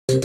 See,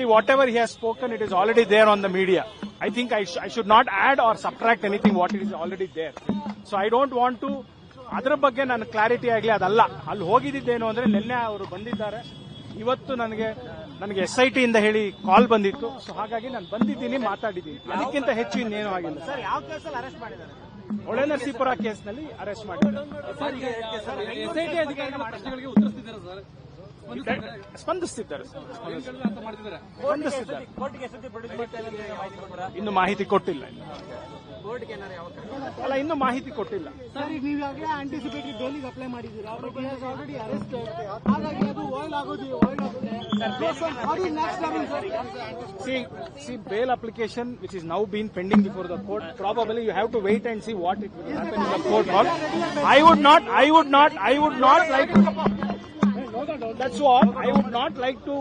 whatever he has spoken, it is already there on the media. I think I should not add or subtract anything what is already there. So I don't want to ಅದರ ಬಗ್ಗೆ ನಾನು clarity ಆಗಲಿ ಅದಲ್ಲ. ಅಲ್ಲಿ ಹೋಗಿದ್ದೇನು ಅಂದ್ರೆ ನಿನ್ನೆ ಅವರು ಬಂದಿದ್ದಾರೆ, ಇವತ್ತು ನನಗೆ SIT ಇಂದ ಹೇಳಿ ಕಾಲ್ ಬಂದಿತ್ತು. ಸೊ ಹಾಗಾಗಿ ನಾನು ಬಂದಿದ್ದೀನಿ, ಮಾತಾಡಿದ್ದೀನಿ. ಅದಕ್ಕಿಂತ ಹೆಚ್ಚು ಇನ್ನೇನು ಆಗಿಲ್ಲ. ಸರ್, ಯಾವ ಕೇಸಲ್ಲಿ ಅರೆಸ್ಟ್ ಮಾಡಿದ್ದಾರೆ? ಹೊಳೆನರಸೀಪುರ ಕೇಸ್ನಲ್ಲಿ ಅರೆಸ್ಟ್ ಮಾಡಿದ್ದಾರೆ. SIT ಅಧಿಕಾರಿಗಳ ಪ್ರಶ್ನೆಗಳಿಗೆ ಉತ್ತರಿಸ್ತಿದ್ದಾರೆ ಸರ್, ಸ್ಪಂದಿಸ್ತಿದ್ದಾರೆ. ಇನ್ನು ಮಾಹಿತಿ ಕೊಟ್ಟಿಲ್ಲ. ಅಲ್ಲ, ಇನ್ನು ಮಾಹಿತಿ ಕೊಟ್ಟಿಲ್ಲ. ಸರ್, ಈಗ ನೀವು ಈಗಾಗಲೇ ಆಂಟಿಸಿಪೇಟರಿ ಬೇಲಿಗೆ ಅಪ್ಲೈ ಮಾಡಿದ್ದೀರಾ, ಆಲ್ರೆಡಿ ಅರೆಸ್ಟ್, ಹಾಗಾಗಿ ಅದು ವಾಯ್ಡ್ ಆಗುತ್ತೆ. See, bail application which is now been pending before the court, probably you have to wait and see what it will happen in the court. I would not like to. That's what I would not like to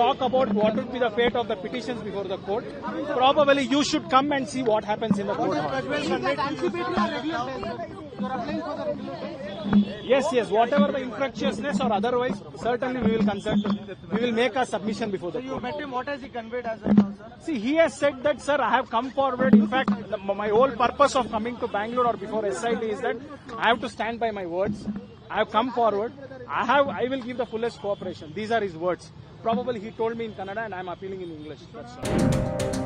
talk about what would be the fate of the petitions before the court. Probably you should come and see what happens in the court hall. Yes, whatever the infractiousness or otherwise, certainly we will consult. We will make a submission before the court. You met him, what has he conveyed as of now, sir? See, he has said that, sir, I have come forward. In fact, my whole purpose of coming to Bangalore or before SIT is that I have to stand by my words. I have come forward. I will give the fullest cooperation. These are his words. Probably he told me in Kannada and I am appealing in English. That's all.